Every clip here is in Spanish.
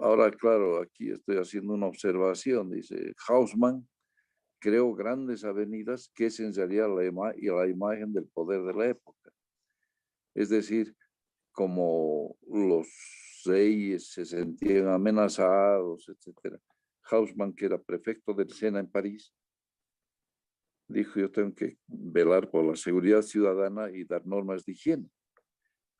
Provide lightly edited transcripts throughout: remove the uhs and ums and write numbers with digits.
Ahora, claro, aquí estoy haciendo una observación. Dice, Haussmann creó grandes avenidas que es en realidad la imagen del poder de la época. Es decir, como los reyes se sentían amenazados, etcétera. Haussmann, que era prefecto del Sena en París, dijo, yo tengo que velar por la seguridad ciudadana y dar normas de higiene.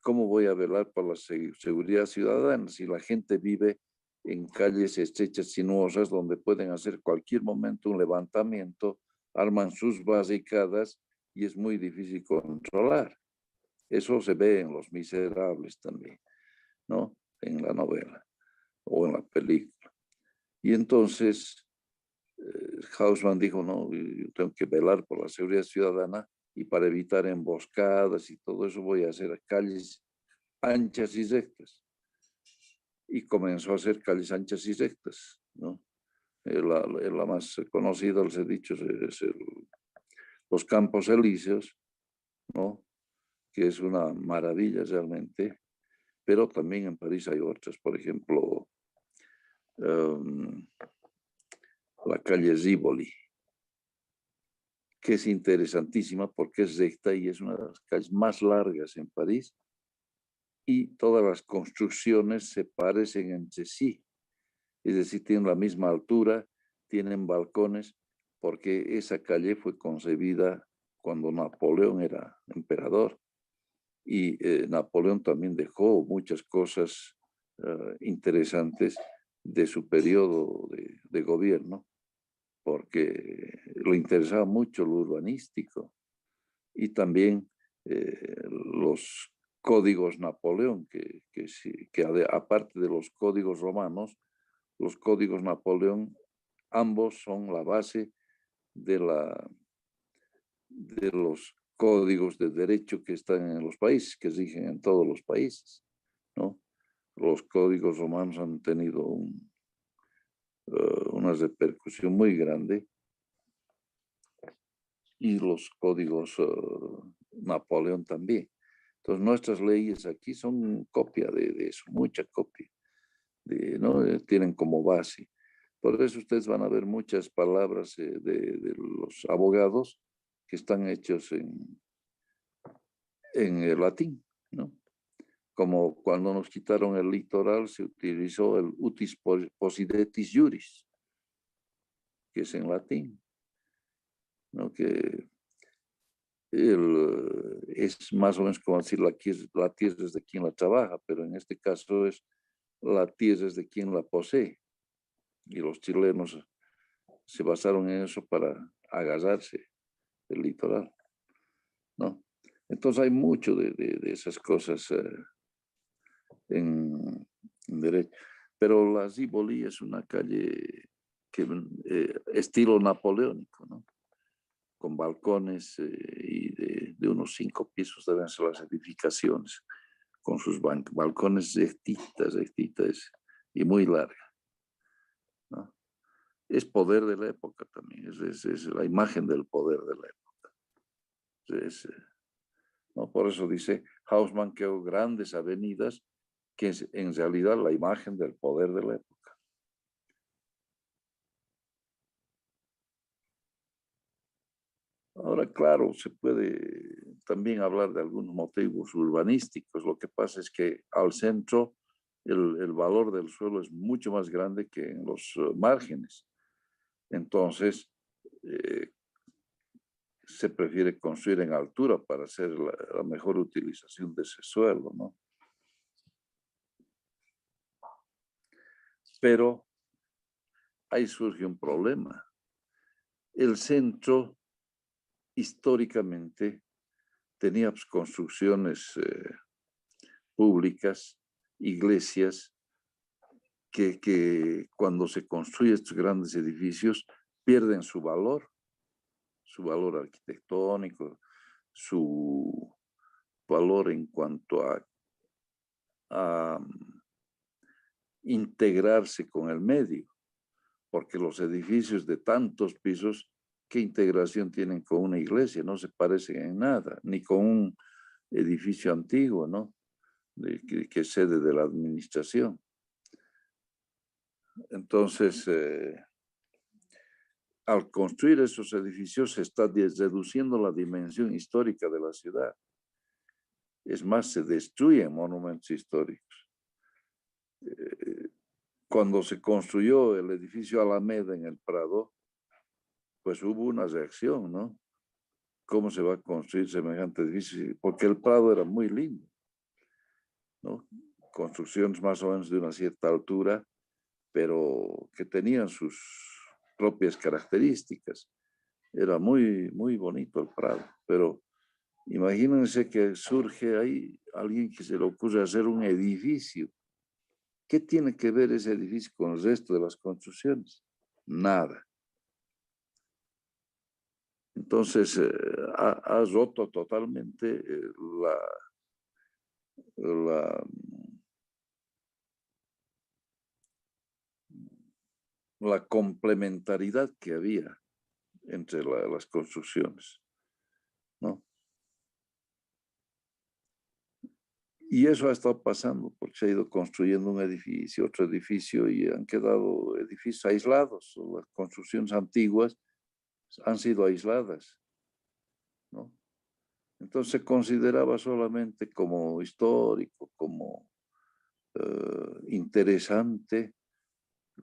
¿Cómo voy a velar por la seguridad ciudadana si la gente vive en calles estrechas, sinuosas, donde pueden hacer cualquier momento un levantamiento, arman sus barricadas y es muy difícil controlar? Eso se ve en Los Miserables también, ¿no? En la novela o en la película. Y entonces Haussmann dijo, no, yo tengo que velar por la seguridad ciudadana y para evitar emboscadas y todo eso voy a hacer calles anchas y rectas. Y comenzó a hacer calles anchas y rectas, ¿no? La más conocida, les he dicho, es los Campos Elíseos, ¿no? Que es una maravilla realmente, pero también en París hay otras, por ejemplo, um, la calle Rivoli, que es interesantísima porque es recta y es una de las calles más largas en París y todas las construcciones se parecen entre sí, es decir, tienen la misma altura, tienen balcones, porque esa calle fue concebida cuando Napoleón era emperador y Napoleón también dejó muchas cosas interesantes de su periodo de gobierno, porque le interesaba mucho lo urbanístico y también los códigos Napoleón, que aparte de los códigos romanos, los códigos Napoleón, ambos son la base de los códigos de derecho que están en los países, que rigen en todos los países, ¿no? Los códigos romanos han tenido una repercusión muy grande y los códigos Napoleón también. Entonces nuestras leyes aquí son copia de eso, mucha copia, ¿no? Tienen como base. Por eso ustedes van a ver muchas palabras de los abogados que están hechos en el latín, ¿no? Como cuando nos quitaron el litoral se utilizó el utis possidetis juris, que es en latín, ¿no? Que es más o menos como decir la tierra es de quien la trabaja, pero en este caso es la tierra es de quien la posee. Y los chilenos se basaron en eso para agarrarse del litoral, ¿no? Entonces hay mucho de esas cosas en derecho. Pero la Rivoli es una calle que, estilo napoleónico, ¿no? Con balcones y de unos 5 pisos deben ser las edificaciones, con sus balcones rectitas y muy largas, ¿no? Es poder de la época también, es la imagen del poder de la época. ¿No? Por eso dice Haussmann que hay grandes avenidas que es en realidad la imagen del poder de la época. Ahora, claro, se puede también hablar de algunos motivos urbanísticos. Lo que pasa es que al centro el valor del suelo es mucho más grande que en los márgenes. Entonces, eh, se prefiere construir en altura para hacer la mejor utilización de ese suelo, ¿no? Pero ahí surge un problema. El centro históricamente tenía pues, construcciones públicas, iglesias, que cuando se construyen estos grandes edificios pierden su valor arquitectónico, su valor en cuanto a integrarse con el medio, porque los edificios de tantos pisos, ¿qué integración tienen con una iglesia? No se parecen en nada, ni con un edificio antiguo, ¿no? Que es sede de la administración. Entonces, al construir esos edificios se está reduciendo la dimensión histórica de la ciudad. Es más, se destruyen monumentos históricos. Cuando se construyó el edificio Alameda en el Prado, pues hubo una reacción, ¿no? ¿Cómo se va a construir semejante edificio? Porque el Prado era muy lindo, ¿no? Construcciones más o menos de una cierta altura, pero que tenían sus propias características. Era muy, muy bonito el Prado, pero imagínense que surge ahí alguien que se le ocurre hacer un edificio. ¿Qué tiene que ver ese edificio con el resto de las construcciones? Nada. Entonces, ha roto totalmente la, la complementariedad que había entre las construcciones, ¿no? Y eso ha estado pasando porque se ha ido construyendo un edificio, otro edificio y han quedado edificios aislados. Las construcciones antiguas han sido aisladas, ¿no? Entonces se consideraba solamente como histórico, como interesante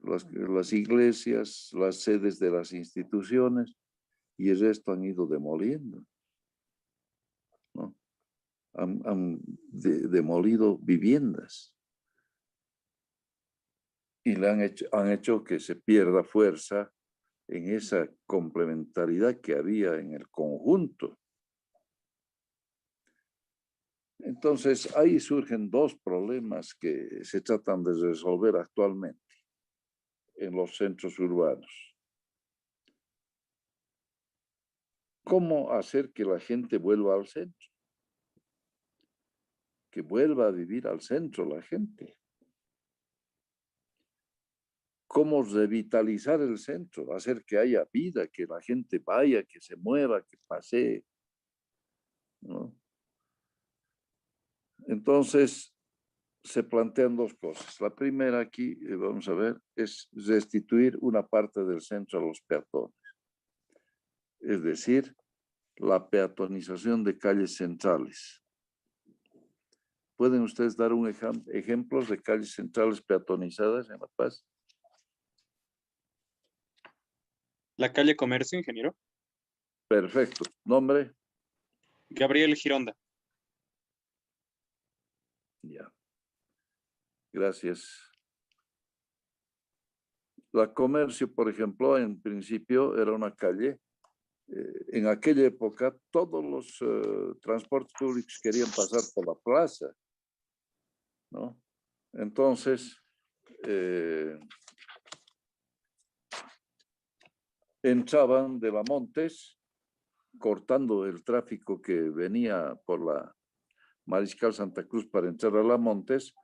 las iglesias, las sedes de las instituciones y el resto han ido demoliendo, ¿no? Han demolido viviendas y han hecho que se pierda fuerza en esa complementariedad que había en el conjunto. Entonces, ahí surgen dos problemas que se tratan de resolver actualmente en los centros urbanos. ¿Cómo hacer que la gente vuelva al centro? Que vuelva a vivir al centro la gente. ¿Cómo revitalizar el centro? Hacer que haya vida, que la gente vaya, que se mueva, que pasee, ¿no? Entonces, se plantean dos cosas. La primera aquí, vamos a ver, es restituir una parte del centro a los peatones. Es decir, la peatonización de calles centrales. ¿Pueden ustedes dar un ejemplos de calles centrales peatonizadas en La Paz? La calle Comercio, ingeniero. Perfecto. ¿Nombre? Gabriel Gironda. Ya. Gracias. La Comercio, por ejemplo, en principio era una calle. En aquella época todos los transportes públicos querían pasar por la plaza, ¿no? Entonces, entraban de la Montes, cortando el tráfico que venía por la Mariscal Santa Cruz para entrar a la Montes,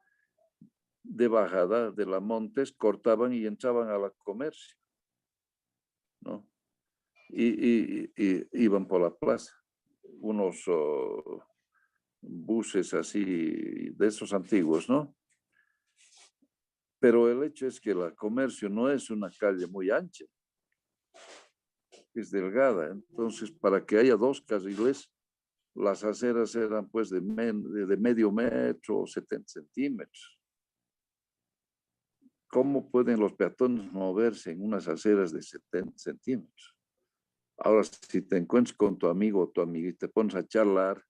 de bajada de la Montes, cortaban y entraban a la Comercio, ¿no? Y iban por la plaza. Unos buses así, de esos antiguos, ¿no? Pero el hecho es que la Comercio no es una calle muy ancha, es delgada. Entonces, para que haya dos carriles, las aceras eran pues de medio metro o 70 centímetros. ¿Cómo pueden los peatones moverse en unas aceras de 70 centímetros? Ahora, si te encuentras con tu amigo o tu amiga y te pones a charlar,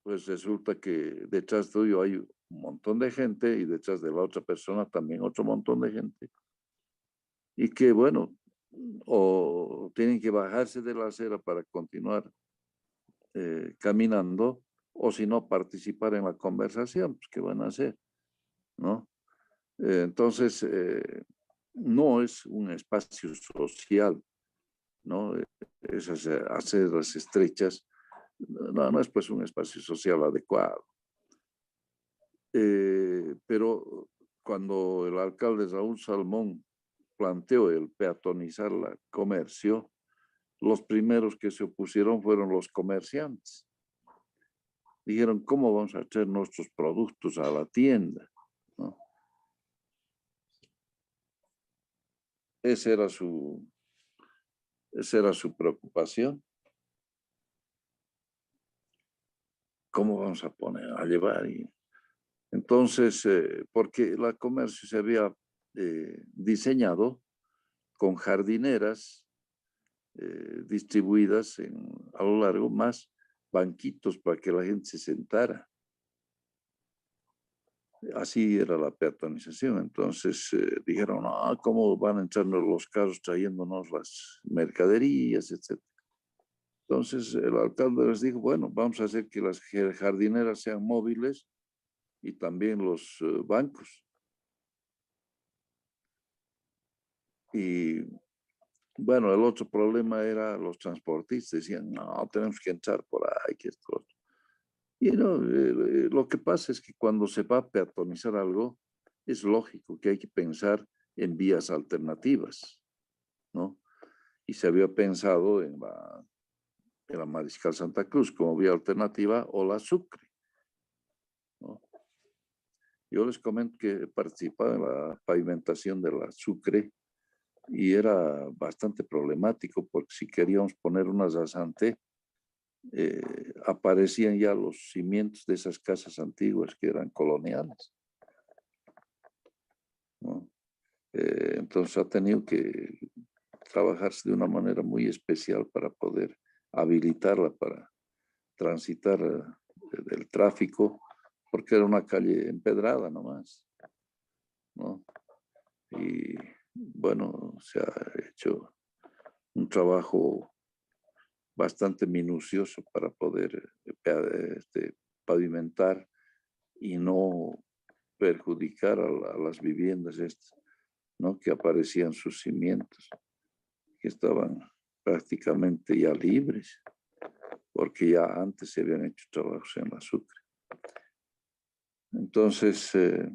pues resulta que detrás tuyo hay un montón de gente y detrás de la otra persona también otro montón de gente. Y que, bueno, o tienen que bajarse de la acera para continuar caminando, o si no, participar en la conversación, pues, ¿qué van a hacer? ¿No? Entonces, no es un espacio social, ¿no? Esas aceras estrechas, no es pues un espacio social adecuado. Pero cuando el alcalde Raúl Salmón planteó el peatonizar el comercio, los primeros que se opusieron fueron los comerciantes. Dijeron, ¿cómo vamos a traer nuestros productos a la tienda? ¿No? esa era su preocupación. ¿Cómo vamos a llevar? Y entonces, porque la comercio se había diseñado con jardineras distribuidas a lo largo, más banquitos para que la gente se sentara. Así era la peatonización. Entonces dijeron, ¿cómo van a entrar los carros trayéndonos las mercaderías, etcétera? Entonces el alcalde les dijo, bueno, vamos a hacer que las jardineras sean móviles y también los bancos. Y bueno, el otro problema era los transportistas. Decían, no, tenemos que entrar por ahí, que esto, otro. Y no, lo que pasa es que cuando se va a peatonizar algo, es lógico que hay que pensar en vías alternativas, ¿no? Y se había pensado en la Mariscal Santa Cruz como vía alternativa o la Sucre, ¿no? Yo les comento que participaba en la pavimentación de la Sucre y era bastante problemático porque si queríamos poner una rasante, aparecían ya los cimientos de esas casas antiguas que eran coloniales, ¿no? Entonces ha tenido que trabajarse de una manera muy especial para poder habilitarla para transitar el tráfico, porque era una calle empedrada nomás, ¿no? Y bueno, se ha hecho un trabajo bastante minucioso para poder pavimentar y no perjudicar a las viviendas estas, ¿no? Que aparecían sus cimientos, que estaban prácticamente ya libres, porque ya antes se habían hecho trabajos en la Sucre. Entonces, eh,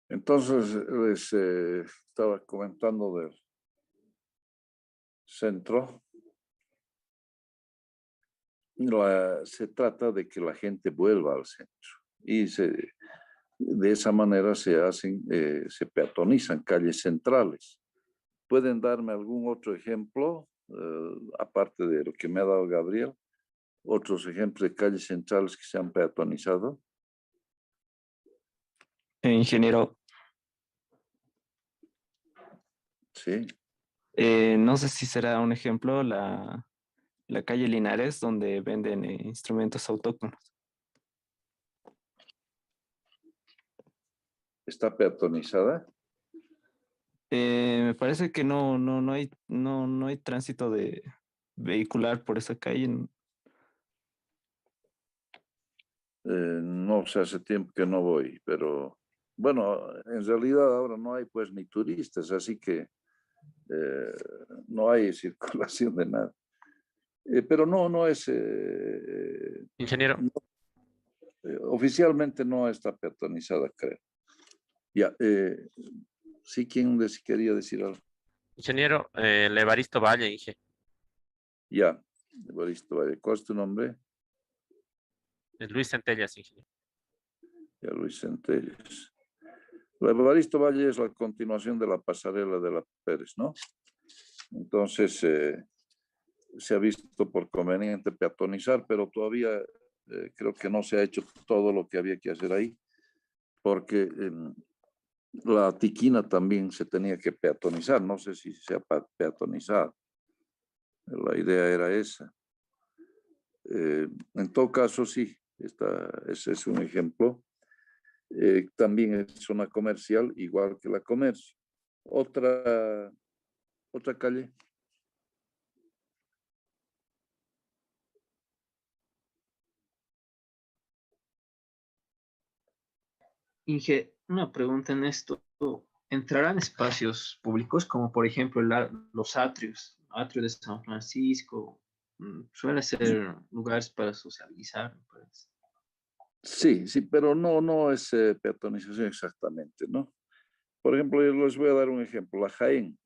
Entonces, les estaba comentando del centro. Se trata de que la gente vuelva al centro y de esa manera se peatonizan calles centrales. ¿Pueden darme algún otro ejemplo, aparte de lo que me ha dado Gabriel? Otros ejemplos de calles centrales que se han peatonizado. Ingeniero, Sí, no sé si será un ejemplo la calle Linares, donde venden instrumentos autóctonos. está peatonizada. Me parece que no hay tránsito de vehicular por esa calle. No sé, hace tiempo que no voy, pero bueno, en realidad ahora no hay pues ni turistas, así que no hay circulación de nada. Pero no es, Ingeniero, oficialmente no está peatonizada, creo. Ya, sí, ¿quién quería decir algo? ingeniero, Evaristo Valle, Inge. Ya, Evaristo Valle, ¿cuál es tu nombre? Luis Centellas, ingeniero. Ya, Luis Centelles. Evaristo Valle es la continuación de la pasarela de la Pérez, ¿no? Entonces, se ha visto por conveniente peatonizar, pero todavía creo que no se ha hecho todo lo que había que hacer ahí, porque la Tiquina también se tenía que peatonizar, no sé si se ha peatonizado, la idea era esa. En todo caso, sí, ese es un ejemplo. También es zona comercial, igual que la comercio. Otra calle. Inge, una pregunta en esto. ¿Entrarán espacios públicos como por ejemplo los atrios, atrio de San Francisco? Suele ser lugares para socializar, me parece. Sí, sí, pero no es peatonización exactamente, ¿no? Por ejemplo, yo les voy a dar un ejemplo, la Jaén.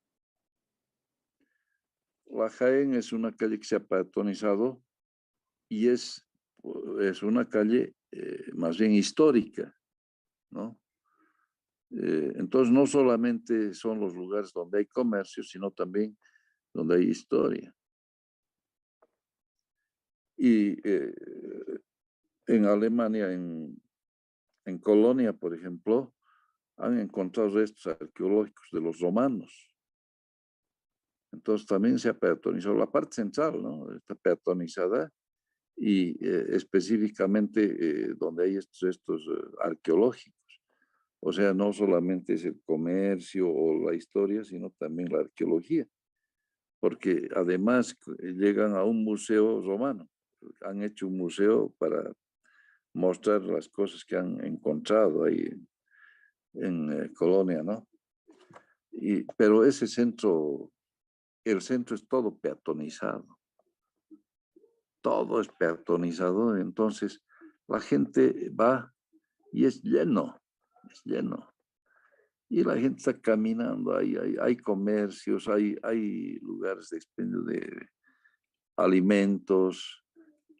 La Jaén es una calle que se ha peatonizado y es una calle más bien histórica, ¿no? Entonces, no solamente son los lugares donde hay comercio, sino también donde hay historia. Y en Alemania, en Colonia, por ejemplo, han encontrado restos arqueológicos de los romanos. Entonces también se ha peatonizado la parte central, ¿no? Está peatonizada y específicamente donde hay estos restos arqueológicos. O sea, no solamente es el comercio o la historia, sino también la arqueología, porque además llegan a un museo romano. Han hecho un museo para mostrar las cosas que han encontrado ahí en Colonia, ¿no? Pero ese centro, el centro es todo peatonizado. Todo es peatonizado, entonces la gente va y es lleno, es lleno. Y la gente está caminando, hay comercios, hay lugares de expendio de alimentos,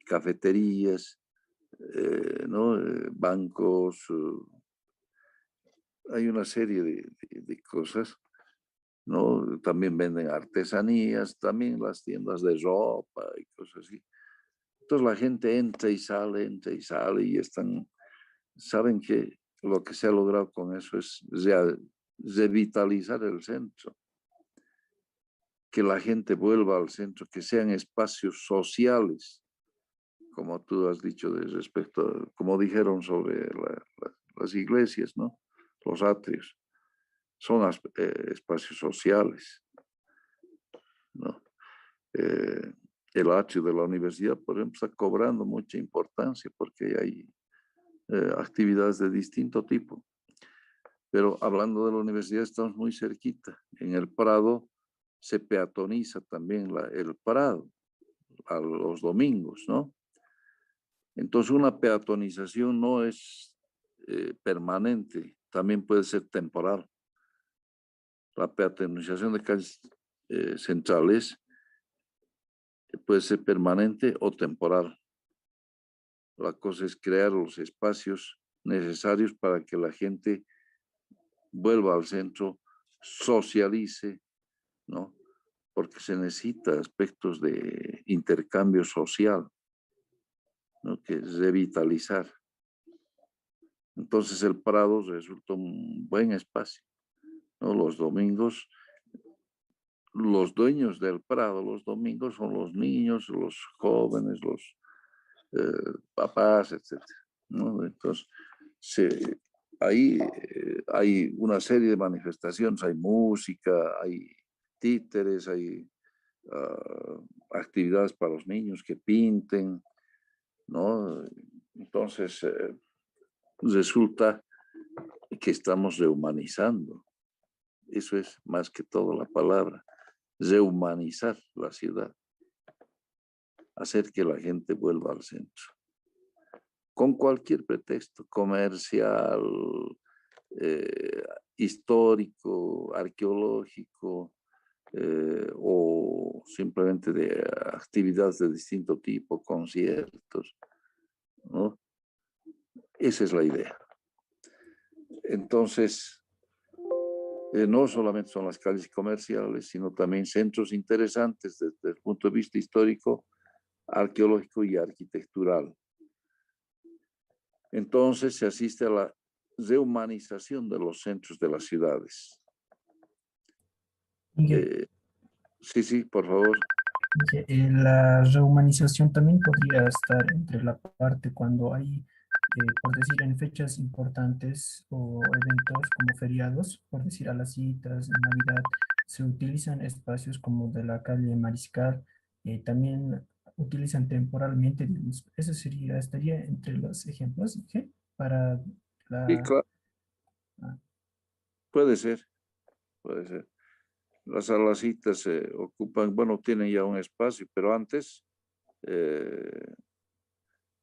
cafeterías, ¿no? Bancos, hay una serie de cosas, ¿no? También venden artesanías, también las tiendas de ropa y cosas así. Entonces la gente entra y sale y saben que lo que se ha logrado con eso es revitalizar el centro, que la gente vuelva al centro, que sean espacios sociales, como tú has dicho respecto, como dijeron sobre las iglesias, ¿no? Los atrios, son espacios sociales, ¿no? el atrio de la universidad, por ejemplo, está cobrando mucha importancia porque hay actividades de distinto tipo. Pero hablando de la universidad, estamos muy cerquita. En el Prado se peatoniza también el Prado a los domingos, ¿no? Entonces una peatonización no es permanente, también puede ser temporal. La peatonización de calles centrales puede ser permanente o temporal. La cosa es crear los espacios necesarios para que la gente vuelva al centro, socialice, ¿no? Porque se necesita aspectos de intercambio social, ¿no? Que es revitalizar. Entonces el Prado resulta un buen espacio, ¿no? Los domingos, los dueños del Prado los domingos son los niños, los jóvenes, los papás, etc., ¿no? Entonces, ahí hay una serie de manifestaciones, hay música, hay títeres, hay actividades para los niños que pinten, ¿no? Entonces, resulta que estamos rehumanizando. Eso es más que todo la palabra, rehumanizar la ciudad, hacer que la gente vuelva al centro, con cualquier pretexto, comercial, histórico, arqueológico, o simplemente de actividades de distinto tipo, conciertos, ¿no? Esa es la idea. Entonces, no solamente son las calles comerciales, sino también centros interesantes desde el punto de vista histórico, arqueológico y arquitectural. Entonces se asiste a la rehumanización de los centros de las ciudades. Sí, por favor. La rehumanización también podría estar entre la parte cuando hay, por decir, en fechas importantes o eventos como feriados, por decir a las citas, en Navidad, se utilizan espacios como de la calle Mariscal, también utilizan temporalmente, digamos, eso sería, estaría entre los ejemplos, ¿sí? Para Sí, la... claro, ah, puede ser, puede ser. Las salacitas se ocupan, bueno, tienen ya un espacio, pero antes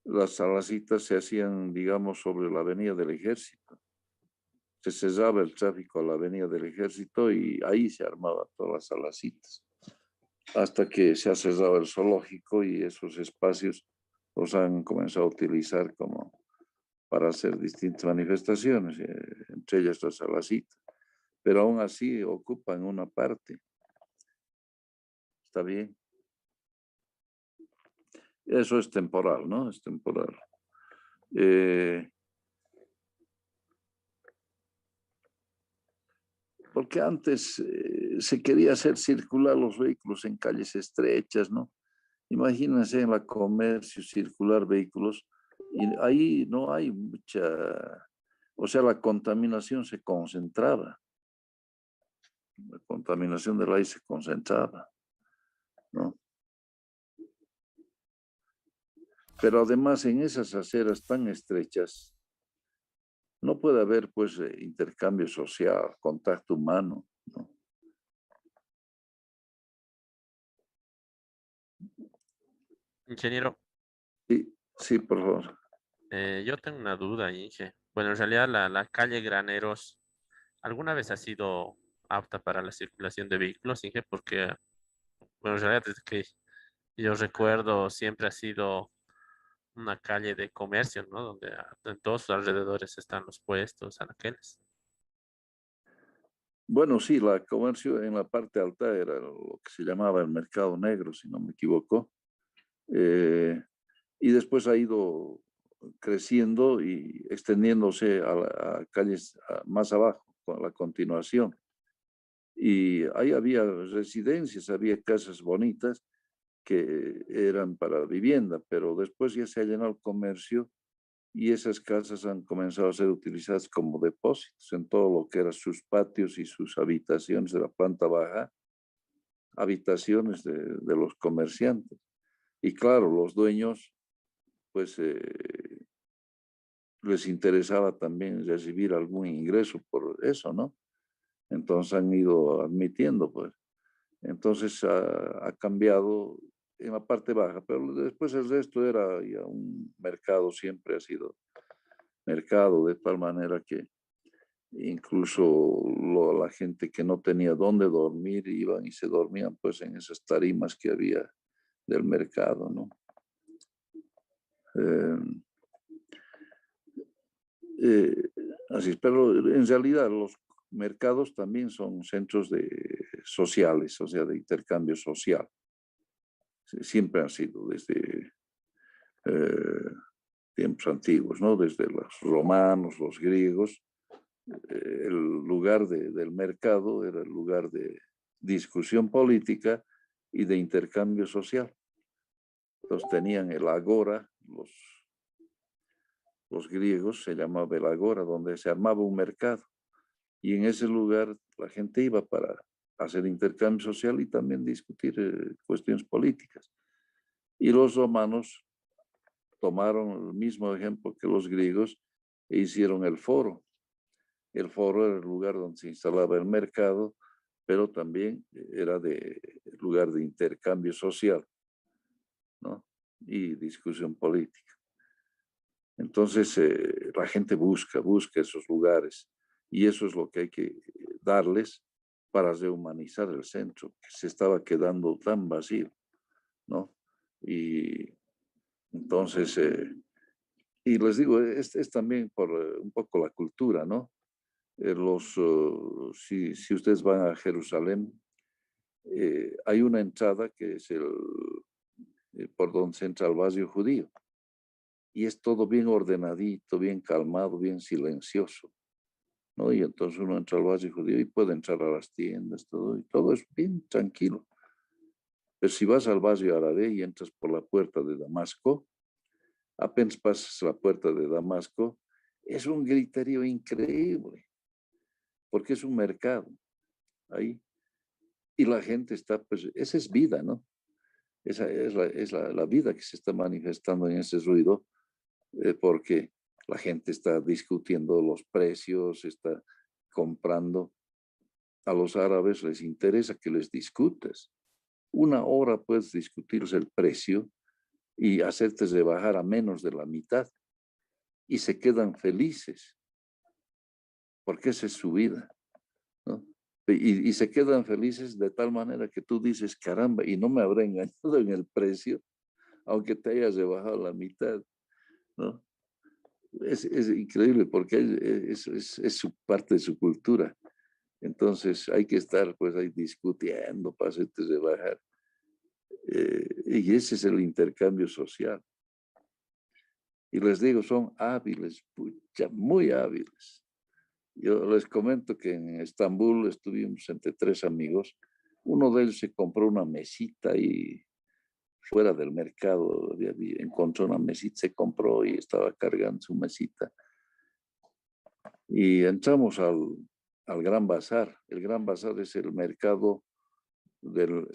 las salacitas se hacían, digamos, sobre la Avenida del Ejército. Se cesaba el tráfico a la Avenida del Ejército y ahí se armaban todas las salacitas. Hasta que se ha cerrado el zoológico y esos espacios los han comenzado a utilizar como para hacer distintas manifestaciones, entre ellas la salacita. Pero aún así ocupan una parte. Está bien. Eso es temporal, ¿no? Es temporal. Porque antes se quería hacer circular los vehículos en calles estrechas, ¿no? Imagínense en la comercio circular vehículos y ahí no hay mucha, o sea, la contaminación se concentraba. La contaminación del aire se concentraba, ¿no? Pero además en esas aceras tan estrechas no puede haber pues intercambio social, contacto humano, ¿no? Ingeniero, Sí, por favor. yo tengo una duda, Inge. Bueno, en realidad la calle Graneros, ¿alguna vez ha sido apta para la circulación de vehículos, Inge? Porque, bueno, en realidad desde que yo recuerdo siempre ha sido una calle de comercio, ¿no? Donde en todos sus alrededores están los puestos, anaqueles. Bueno, sí, la comercio en la parte alta era lo que se llamaba el mercado negro, si no me equivoco. Y después ha ido creciendo y extendiéndose a calles más abajo, con la continuación. Y ahí había residencias, había casas bonitas que eran para vivienda, pero después ya se ha llenado el comercio y esas casas han comenzado a ser utilizadas como depósitos en todo lo que eran sus patios y sus habitaciones de la planta baja, habitaciones de los comerciantes. Y claro, los dueños, pues les interesaba también recibir algún ingreso por eso, ¿no? Entonces han ido admitiendo, pues. Entonces ha cambiado en la parte baja, pero después el resto era ya un mercado, siempre ha sido mercado, de tal manera que incluso la gente que no tenía dónde dormir iban y se dormían pues en esas tarimas que había del mercado, ¿no? Eh, Así es, pero en realidad los mercados también son centros sociales, o sea, de intercambio social. Siempre han sido desde tiempos antiguos, ¿no? Desde los romanos, los griegos, el lugar del mercado era el lugar de discusión política y de intercambio social. Entonces tenían el agora, los griegos se llamaba el agora, donde se armaba un mercado. Y en ese lugar la gente iba para hacer intercambio social y también discutir cuestiones políticas. Y los romanos tomaron el mismo ejemplo que los griegos e hicieron el foro. El foro era el lugar donde se instalaba el mercado, pero también era lugar de intercambio social, ¿no? Y discusión política. Entonces la gente busca esos lugares y eso es lo que hay que darles para rehumanizar el centro, que se estaba quedando tan vacío, ¿no? Y entonces, y les digo, es también por un poco la cultura, ¿no? Si ustedes van a Jerusalén, hay una entrada que es por donde se entra al barrio judío. Y es todo bien ordenadito, bien calmado, bien silencioso, ¿no? Y entonces uno entra al barrio judío y puede entrar a las tiendas, y todo es bien tranquilo. Pero si vas al barrio árabe y entras por la puerta de Damasco, apenas pasas la puerta de Damasco, es un griterío increíble, porque es un mercado ahí. Y la gente está, pues, esa es vida, ¿no? Esa es la vida que se está manifestando en ese ruido, porque la gente está discutiendo los precios, está comprando. A los árabes les interesa que les discutas. Una hora puedes discutirse el precio y hacerte rebajar a menos de la mitad. Y se quedan felices, porque esa es su vida, ¿no? Y se quedan felices de tal manera que tú dices, caramba, y no me habrá engañado en el precio, aunque te hayas rebajado la mitad, ¿no? Es increíble porque es su parte de su cultura. Entonces hay que estar pues ahí discutiendo para hacerte rebajar. Y ese es el intercambio social. Y les digo, son hábiles, pucha, muy hábiles. Yo les comento que en Estambul estuvimos entre 3 amigos. Uno de ellos se compró una mesita y fuera del mercado encontró una mesita, se compró y estaba cargando su mesita. Y entramos al Gran Bazar. El Gran Bazar es el mercado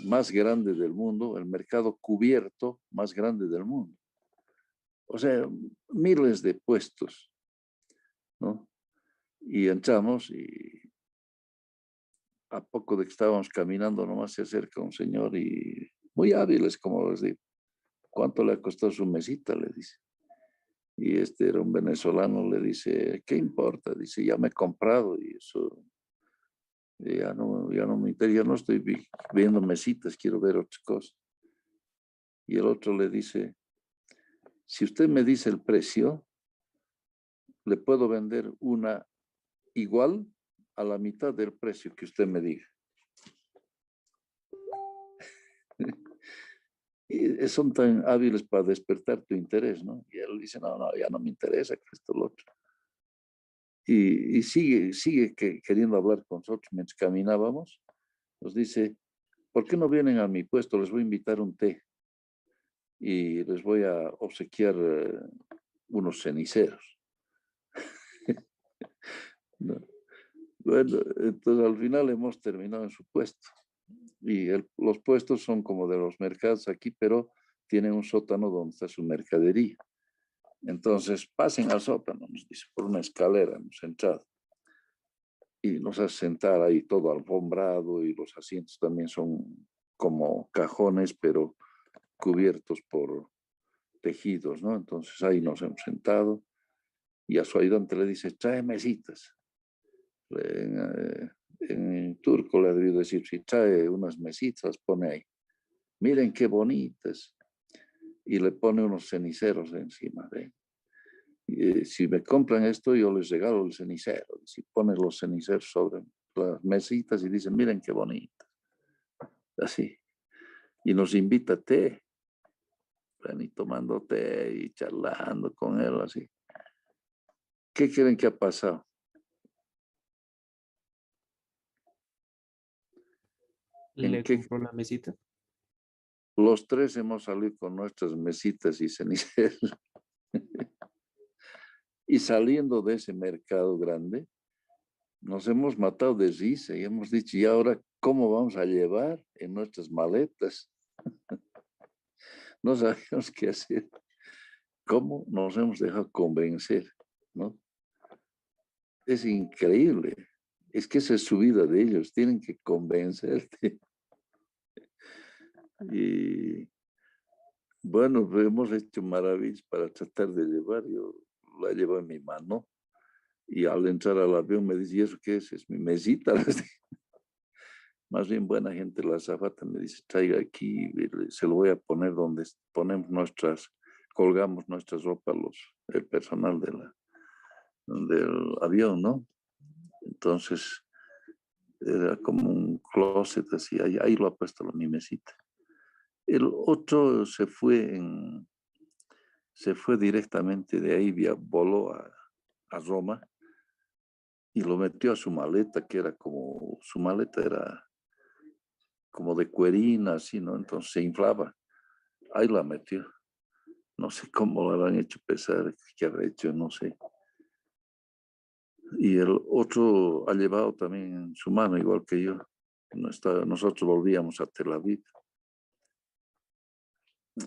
más grande del mundo, el mercado cubierto más grande del mundo. O sea, miles de puestos, ¿no? Y entramos y a poco de que estábamos caminando nomás se acerca un señor y muy hábiles, como les digo. ¿Cuánto le ha costado su mesita? Le dice. Y este era un venezolano, le dice, ¿qué importa? Dice, ya me he comprado y eso ya no me interesa, ya no estoy viendo mesitas, quiero ver otras cosas. Y el otro le dice, si usted me dice el precio, le puedo vender una igual a la mitad del precio que usted me diga. Y son tan hábiles para despertar tu interés, ¿no? Y él dice, no, ya no me interesa que esto lo otro. Y sigue queriendo hablar con nosotros mientras caminábamos. Nos dice, ¿por qué no vienen a mi puesto? Les voy a invitar un té y les voy a obsequiar unos ceniceros. ¿No? Bueno, entonces al final hemos terminado en su puesto. Y los puestos son como de los mercados aquí, pero tienen un sótano donde está su mercadería. Entonces, pasen al sótano, nos dice, por una escalera hemos entrado. Y nos hace sentar ahí todo alfombrado y los asientos también son como cajones, pero cubiertos por tejidos, ¿no? Entonces ahí nos hemos sentado y a su ayudante le dice, trae mesitas. En turco le ha debido decir, si trae unas mesitas, pone ahí. Miren qué bonitas. Y le pone unos ceniceros encima. Si me compran esto, yo les regalo el cenicero. Si pone los ceniceros sobre las mesitas y dicen, miren qué bonitas. Así. Y nos invita a té. Ven y tomando té y charlando con él así. ¿Qué creen que ha pasado? ¿En ¿Le qué? compró la mesita? Los tres hemos salido con nuestras mesitas y ceniceros. Y saliendo de ese mercado grande, nos hemos matado de risa y hemos dicho, ¿y ahora cómo vamos a llevar en nuestras maletas? No sabíamos qué hacer. ¿Cómo nos hemos dejado convencer? ¿No? Es increíble. Es que esa es su vida de ellos. Tienen que convencerte. Y bueno, hemos hecho maravillas para tratar de llevar. Yo la llevo en mi mano y al entrar al avión me dice, ¿y eso qué es? Es mi mesita. Más bien buena gente, la azafata me dice, traiga aquí, se lo voy a poner donde ponemos colgamos nuestras ropas, el personal del avión, ¿no? Entonces, era como un closet así, ahí lo ha puesto mi mesita. El otro se fue directamente de ahí, voló a Roma y lo metió a su maleta, su maleta era como de cuerina, así, ¿no? Entonces se inflaba. Ahí la metió. No sé cómo lo han hecho pesar, qué habrá hecho, no sé. Y el otro ha llevado también en su mano, igual que yo. Nosotros volvíamos a Tel Aviv.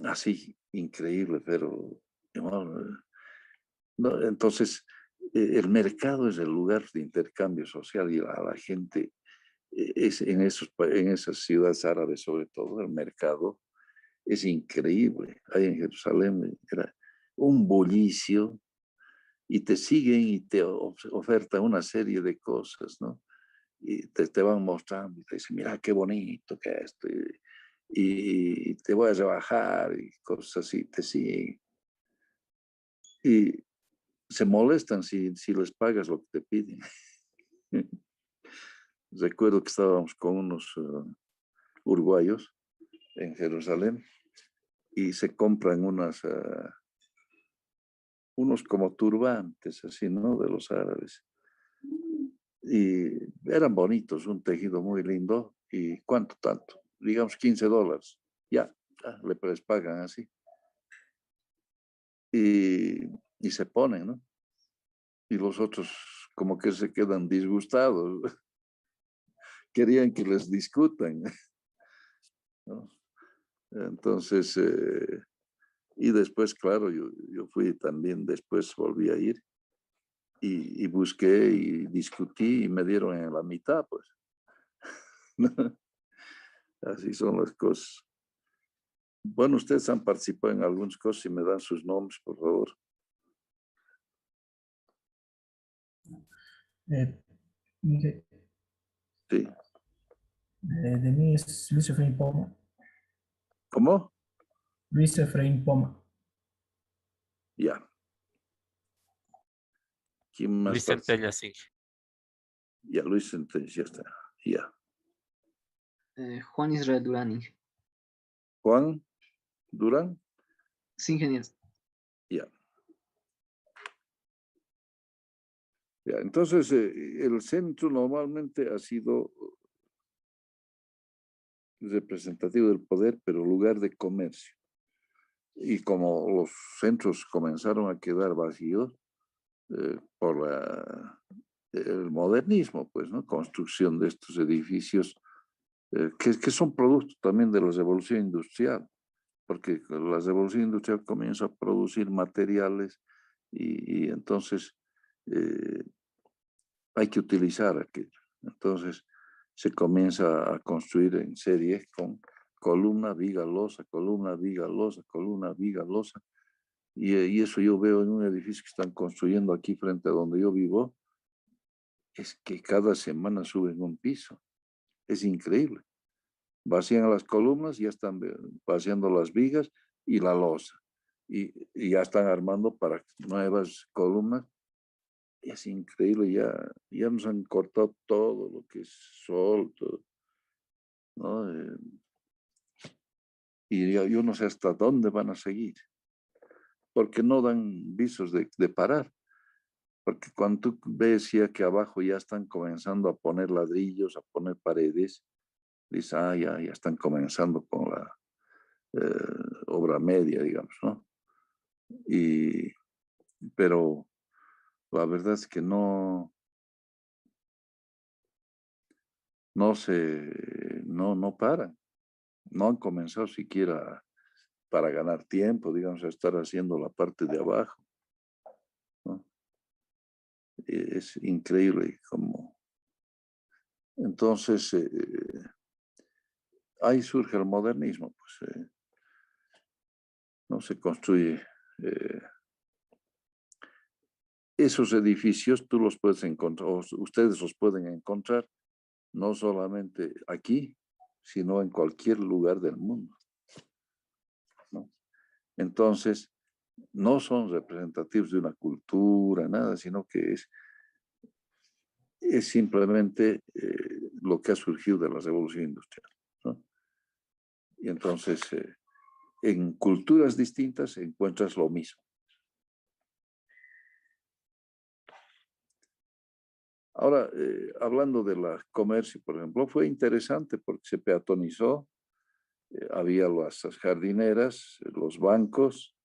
Así, increíble, pero no, entonces el mercado es el lugar de intercambio social y la gente es en esas ciudades árabes sobre todo, el mercado es increíble. Ahí en Jerusalén era un bullicio y te siguen y te ofertan una serie de cosas, ¿no? Y te van mostrando y te dicen, mira qué bonito que es esto. Y te voy a rebajar y cosas así, te siguen. Y se molestan si les pagas lo que te piden. Recuerdo que estábamos con unos uruguayos en Jerusalén y se compran unos como turbantes, así, ¿no? De los árabes. Y eran bonitos, un tejido muy lindo. ¿Y cuánto tanto? Digamos $15. Ya, les pagan así. Y se ponen, ¿no? Y los otros como que se quedan disgustados. Querían que les discutan, ¿no? Entonces, y después, claro, yo fui también, después volví a ir y busqué y discutí y me dieron en la mitad, pues. Así son las cosas. Bueno, ustedes han participado en algunas cosas y me dan sus nombres, por favor. Mire, Sí. de mí es Luis Efraín Poma. ¿Cómo? Luis Efraín Poma. Ya. ¿Quién más Luis participa? Centella, sí. Ya, Luis Centella, ya está. Ya. Juan Israel Durán, Juan Durán. sí, ingeniero. Ya. Ya, entonces, el centro normalmente ha sido representativo del poder, pero lugar de comercio. Y como los centros comenzaron a quedar vacíos por el modernismo, pues, ¿no? Construcción de estos edificios que son producto también de la revolución industrial. porque la revolución industrial comienza a producir materiales y entonces hay que utilizar aquello. Entonces se comienza a construir en serie con columna, viga, losa, columna, viga, losa, columna, viga, losa. Y eso yo veo en un edificio que están construyendo aquí frente a donde yo vivo, es que cada semana suben un piso. Es increíble. Vacían las columnas, ya están vaciando las vigas y la losa. Y ya están armando para nuevas columnas. Es increíble, ya nos han cortado todo lo que es sol, todo, ¿no? Y yo no sé hasta dónde van a seguir, porque no dan visos de parar. Porque cuando tú ves ya que abajo ya están comenzando a poner ladrillos, a poner paredes, dices, ya están comenzando con la obra media, digamos, ¿no? Pero la verdad es que no paran. No han comenzado siquiera para ganar tiempo, digamos, a estar haciendo la parte de abajo, ¿no? Es increíble como... Entonces, ahí surge el modernismo, pues, no se construye... esos edificios tú los puedes encontrar, o ustedes los pueden encontrar, no solamente aquí, sino en cualquier lugar del mundo, ¿no? Entonces, no son representativos de una cultura, nada, sino que es simplemente lo que ha surgido de la revolución industrial, ¿no? Y entonces, en culturas distintas encuentras lo mismo. Ahora, hablando de la comercio, por ejemplo, fue interesante porque se peatonizó, había las jardineras, los bancos,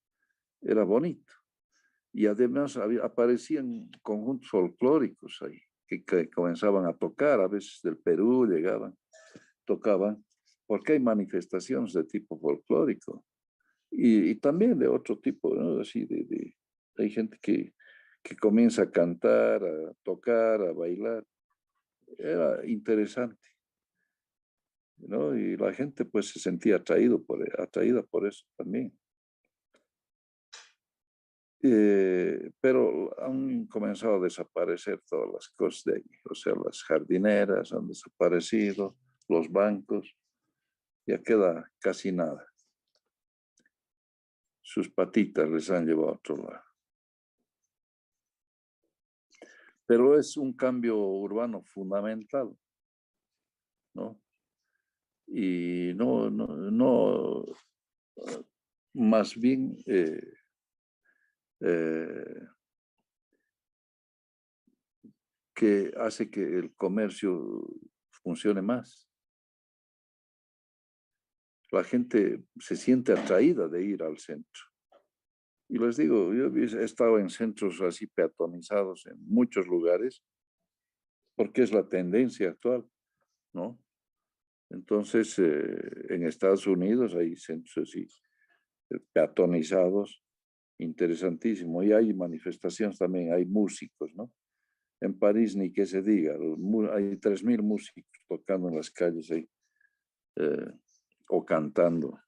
era bonito. Y además aparecían conjuntos folclóricos ahí, que comenzaban a tocar, a veces del Perú llegaban, tocaban, porque hay manifestaciones de tipo folclórico y también de otro tipo, ¿no? Así hay gente que comienza a cantar, a tocar, a bailar. Era interesante, ¿no? Y la gente pues se sentía atraída por eso también. Pero han comenzado a desaparecer todas las cosas de allí. O sea, las jardineras han desaparecido, los bancos, ya queda casi nada. Sus patitas les han llevado a otro lado. Pero es un cambio urbano fundamental, ¿no? Y no, más bien que hace que el comercio funcione más. La gente se siente atraída de ir al centro. Y les digo, yo he estado en centros así peatonizados en muchos lugares, porque es la tendencia actual, ¿no? Entonces, en Estados Unidos hay centros así peatonizados, interesantísimo. Y hay manifestaciones también, hay músicos, ¿no? En París ni que se diga, hay 3.000 músicos tocando en las calles ahí, o cantando.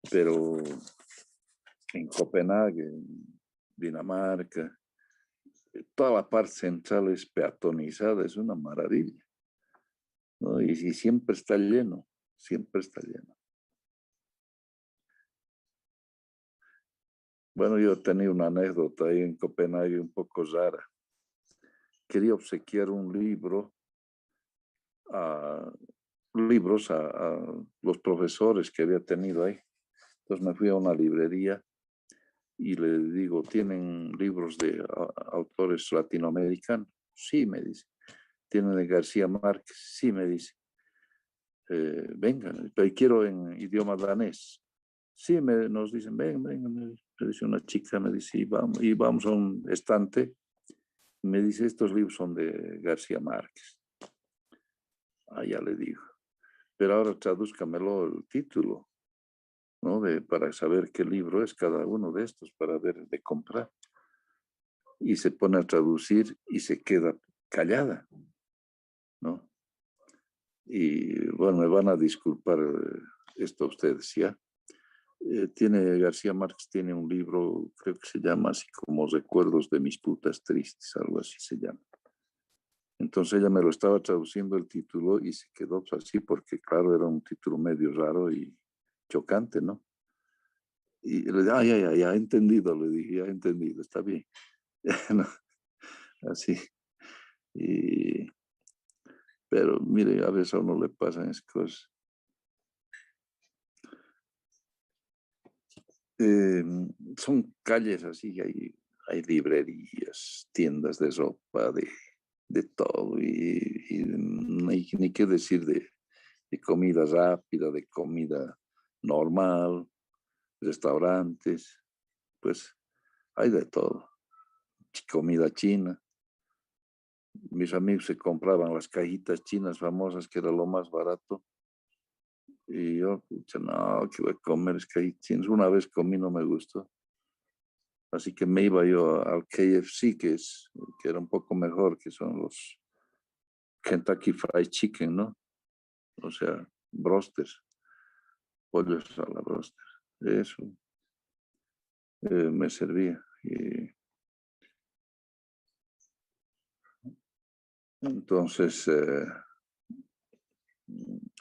Pero en Copenhague, en Dinamarca, toda la parte central es peatonizada, es una maravilla, ¿no? Y siempre está lleno, siempre está lleno. Bueno, yo tenía una anécdota ahí en Copenhague un poco rara. Quería obsequiar un libro a los profesores que había tenido ahí. Entonces me fui a una librería y le digo, ¿tienen libros de autores latinoamericanos? Sí, me dice. ¿Tienen de García Márquez? Sí, me dice. Vengan, pero quiero en idioma danés. Sí, nos dicen, vengan, me dice una chica, me dice, y vamos a un estante. Me dice, estos libros son de García Márquez. Ya le digo. Pero ahora tradúzcamelo el título. ¿no? Para saber qué libro es cada uno de estos, para ver de comprar. Y se pone a traducir y se queda callada, ¿no? Y bueno, me van a disculpar esto ustedes, ¿ya? García Márquez tiene un libro, creo que se llama así como Recuerdos de mis putas tristes, algo así se llama. Entonces ella me lo estaba traduciendo el título y se quedó pues, así porque claro, era un título medio raro y chocante, ¿no? Y le dije, ya, he entendido, le dije, ya he entendido, está bien. No, así. Y, pero mire, a veces a uno le pasan esas cosas. Son calles así, hay librerías, tiendas de ropa, de todo, y ni qué decir de comida rápida, de comida normal, restaurantes, pues hay de todo. Comida china. Mis amigos se compraban las cajitas chinas famosas, que era lo más barato. Y yo, pucha, no, que voy a comer cajitas chinas. Una vez comí, no me gustó. Así que me iba yo al KFC, que era un poco mejor, que son los Kentucky Fried Chicken, ¿no? O sea, brosters, pollos a la broster. Eso me servía. Y entonces,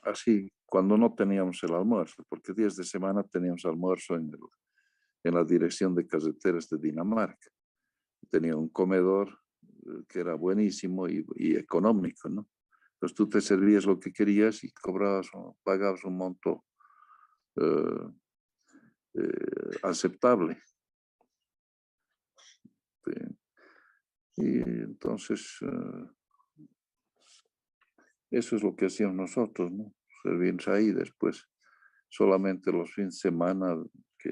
así, cuando no teníamos el almuerzo, porque días de semana teníamos almuerzo en la dirección de carreteras de Dinamarca. Tenía un comedor que era buenísimo y económico, ¿no? Entonces tú te servías lo que querías y pagabas un monto aceptable. Y entonces, eso es lo que hacíamos nosotros, ¿no? Servirnos ahí después. Solamente los fines de semana, que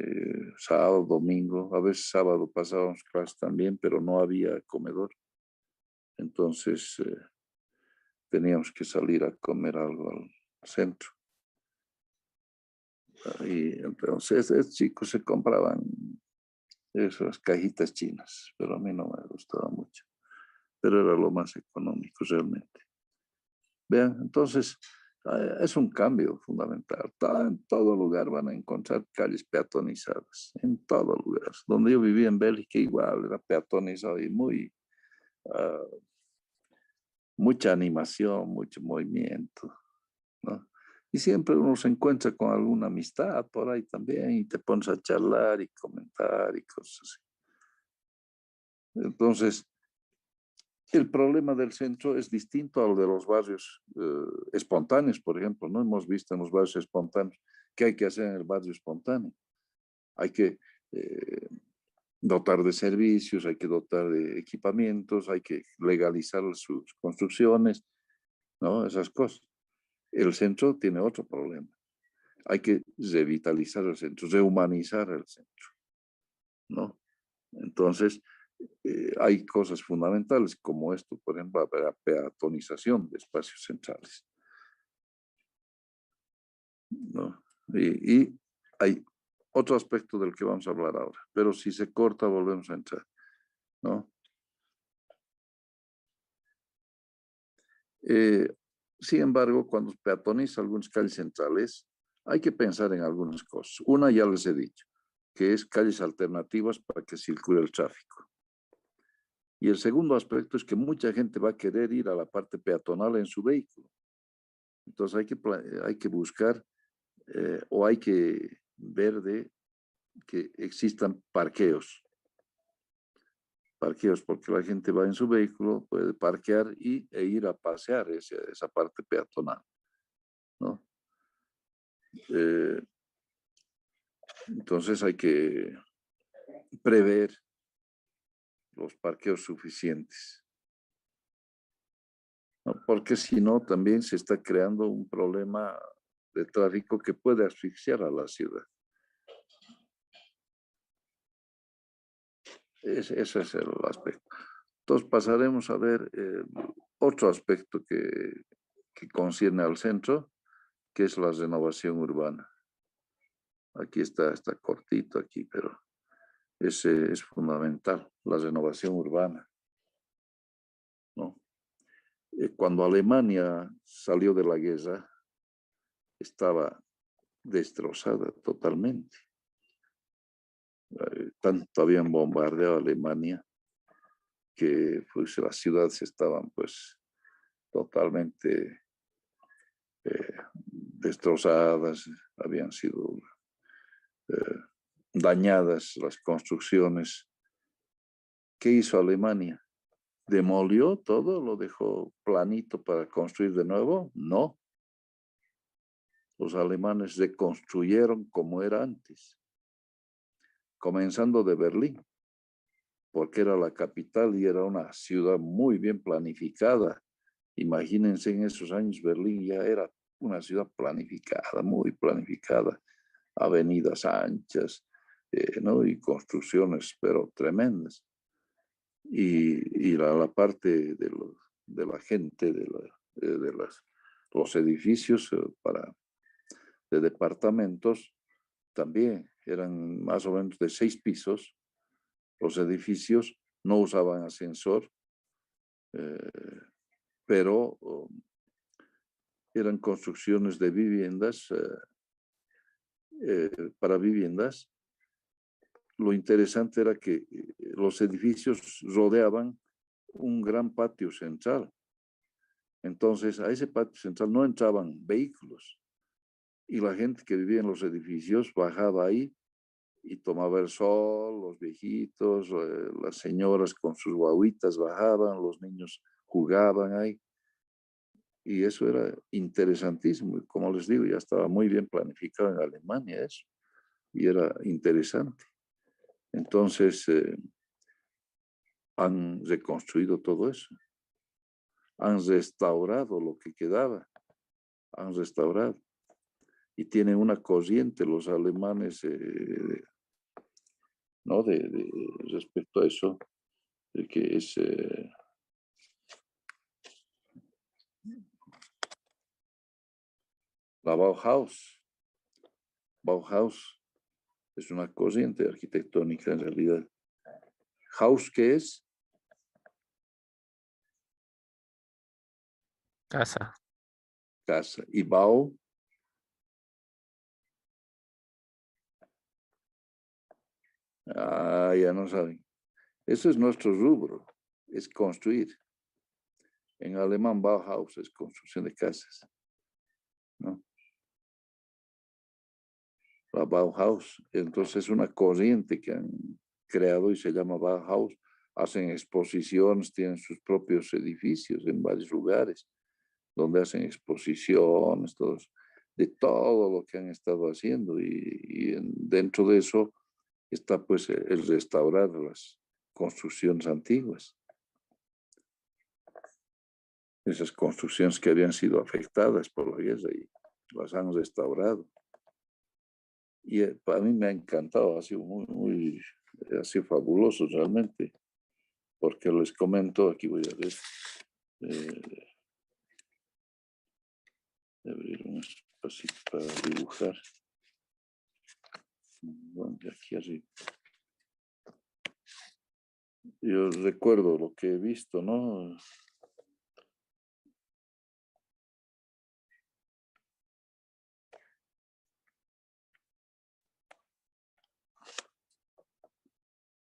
sábado, domingo, a veces sábado pasábamos clases también, pero no había comedor. Entonces teníamos que salir a comer algo al centro. Y entonces estos chicos se compraban esas cajitas chinas, pero a mí no me gustaba mucho. Pero era lo más económico realmente. Vean, entonces es un cambio fundamental. En todo lugar van a encontrar calles peatonizadas, en todo lugar. Donde yo vivía en Bélgica igual era peatonizado y mucha animación, mucho movimiento, ¿no? Y siempre uno se encuentra con alguna amistad por ahí también y te pones a charlar y comentar y cosas así. Entonces, el problema del centro es distinto al de los barrios espontáneos, por ejemplo, ¿no? Hemos visto en los barrios espontáneos qué hay que hacer en el barrio espontáneo. Hay que dotar de servicios, hay que dotar de equipamientos, hay que legalizar sus construcciones, ¿no? Esas cosas. El centro tiene otro problema. Hay que revitalizar el centro, rehumanizar el centro, ¿no? Entonces, hay cosas fundamentales como esto, por ejemplo, la peatonización de espacios centrales, ¿no? Y hay otro aspecto del que vamos a hablar ahora, pero si se corta volvemos a entrar, ¿no? Sin embargo, cuando peatoniza algunas calles centrales, hay que pensar en algunas cosas. Una ya les he dicho, que es calles alternativas para que circule el tráfico. Y el segundo aspecto es que mucha gente va a querer ir a la parte peatonal en su vehículo. Entonces hay que buscar o hay que ver de que existan parqueos, porque la gente va en su vehículo, puede parquear e ir a pasear esa parte peatonal, ¿no? Entonces hay que prever los parqueos suficientes, ¿no? Porque si no, también se está creando un problema de tráfico que puede asfixiar a la ciudad. Ese es el aspecto. Entonces pasaremos a ver otro aspecto que concierne al centro, que es la renovación urbana. Aquí está cortito aquí, pero ese es fundamental, la renovación urbana, ¿no? Cuando Alemania salió de la guerra, estaba destrozada totalmente. Tanto habían bombardeado a Alemania que pues, las ciudades estaban pues totalmente destrozadas, habían sido dañadas las construcciones. ¿Qué hizo Alemania? ¿Demolió todo? ¿Lo dejó planito para construir de nuevo? No. Los alemanes reconstruyeron como era antes, comenzando de Berlín, porque era la capital y era una ciudad muy bien planificada. Imagínense, en esos años Berlín ya era una ciudad planificada, muy planificada, avenidas anchas, ¿no? Y construcciones, pero tremendas. Y la parte de la gente, de los edificios de departamentos, también eran más o menos de 6 pisos. Los edificios no usaban ascensor, pero eran construcciones de viviendas, para viviendas. Lo interesante era que los edificios rodeaban un gran patio central. Entonces, a ese patio central no entraban vehículos. Y la gente que vivía en los edificios bajaba ahí y tomaba el sol, los viejitos, las señoras con sus guaguitas bajaban, los niños jugaban ahí. Y eso era interesantísimo. Y como les digo, ya estaba muy bien planificado en Alemania eso. Y era interesante. Entonces, han reconstruido todo eso. Han restaurado lo que quedaba. Han restaurado. Y tienen una corriente los alemanes, ¿no? Respecto a eso, de que es la Bauhaus. Bauhaus es una corriente arquitectónica en realidad. Haus, ¿qué es? Casa. Casa. Y Bau, ya no saben. Eso es nuestro rubro, es construir. En alemán, Bauhaus es construcción de casas, ¿no? La Bauhaus, entonces es una corriente que han creado y se llama Bauhaus. Hacen exposiciones, tienen sus propios edificios en varios lugares, donde hacen exposiciones, de todo lo que han estado haciendo. Y dentro de eso está pues el restaurar las construcciones antiguas. Esas construcciones que habían sido afectadas por la guerra y las han restaurado. Y para mí me ha encantado, ha sido muy ha sido fabuloso realmente, porque les comento, aquí voy a ver, abrir un espacito para dibujar. Bueno, aquí arriba. Yo recuerdo lo que he visto, ¿no?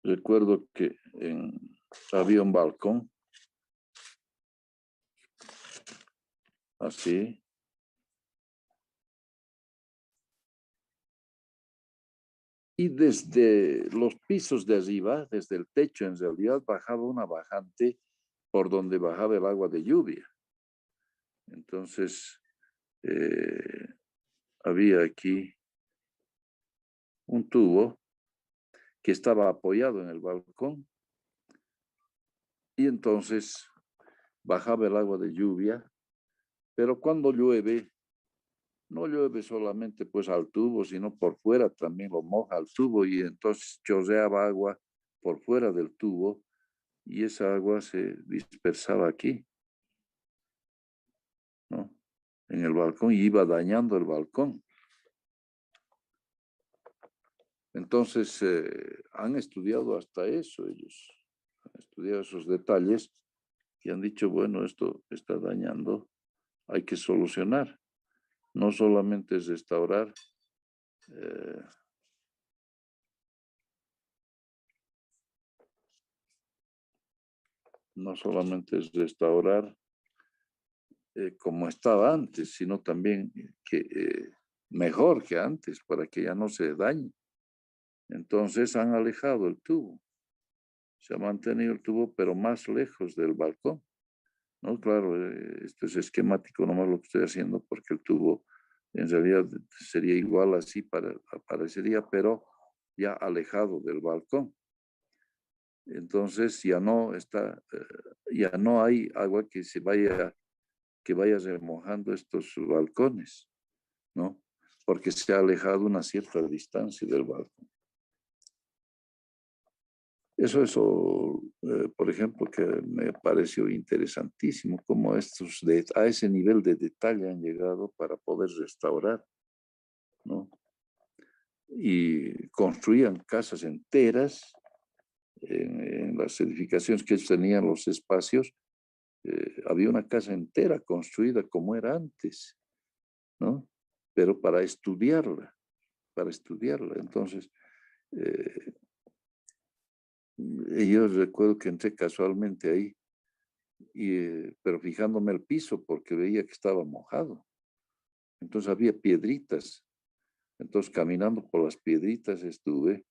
Recuerdo que había un balcón, así. Y desde los pisos de arriba, desde el techo en realidad, bajaba una bajante por donde bajaba el agua de lluvia. Entonces, había aquí un tubo que estaba apoyado en el balcón y entonces bajaba el agua de lluvia, pero cuando llueve, no llueve solamente pues al tubo, sino por fuera también lo moja al tubo y entonces chorreaba agua por fuera del tubo y esa agua se dispersaba aquí, ¿no? En el balcón y iba dañando el balcón. Entonces, han estudiado hasta eso ellos, han estudiado esos detalles y han dicho, bueno, esto está dañando, hay que solucionar. No solamente es restaurar, no solamente es restaurar como estaba antes, sino también que mejor que antes para que ya no se dañe. Entonces han alejado el tubo, se ha mantenido el tubo, pero más lejos del balcón. No, claro, esto es esquemático nomás lo que estoy haciendo porque el tubo en realidad sería igual así, parecería, pero ya alejado del balcón. Entonces ya no está, ya no hay agua que vaya remojando estos balcones, ¿no? Porque se ha alejado una cierta distancia del balcón. Eso, por ejemplo, que me pareció interesantísimo, cómo a ese nivel de detalle han llegado para poder restaurar, ¿no? Y construían casas enteras en las edificaciones que ellos tenían, los espacios, había una casa entera construida como era antes, ¿no? Pero para estudiarla. Entonces, yo recuerdo que entré casualmente ahí, pero fijándome el piso porque veía que estaba mojado. Entonces había piedritas. Entonces caminando por las piedritas estuve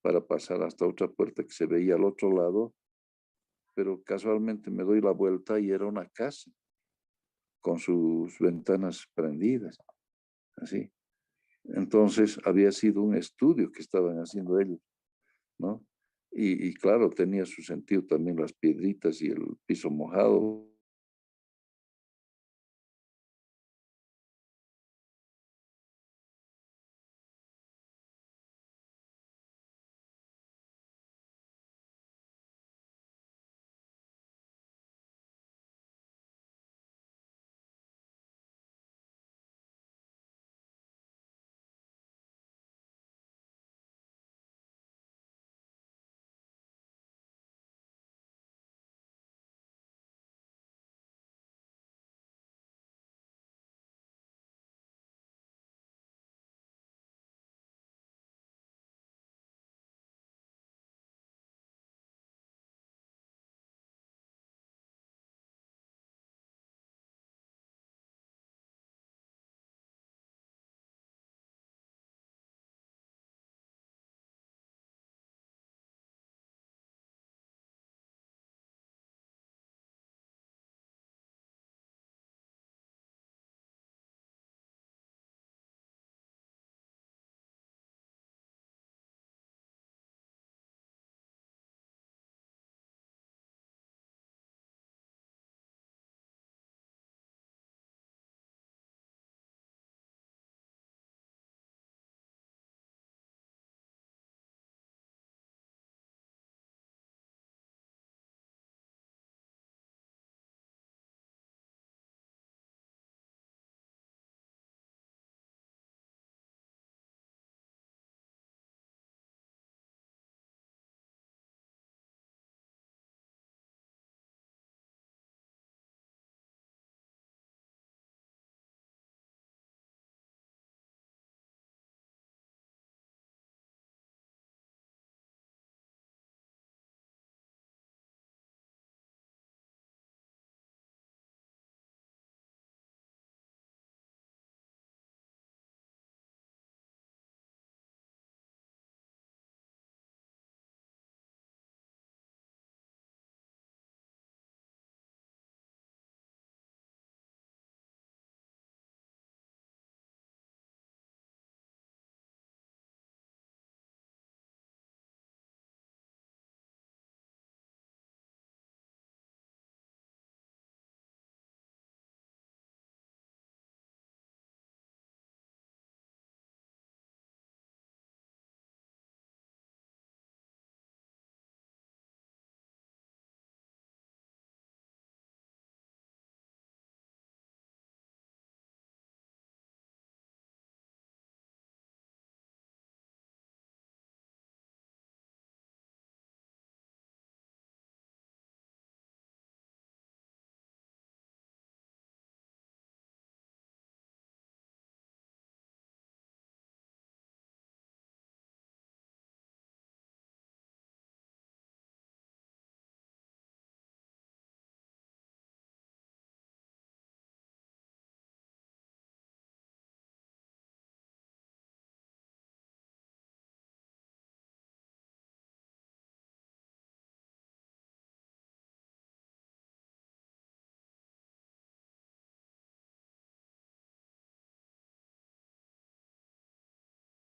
para pasar hasta otra puerta que se veía al otro lado, pero casualmente me doy la vuelta y era una casa con sus ventanas prendidas, así. Entonces había sido un estudio que estaban haciendo ellos, ¿no? Y claro, tenía su sentido también las piedritas y el piso mojado,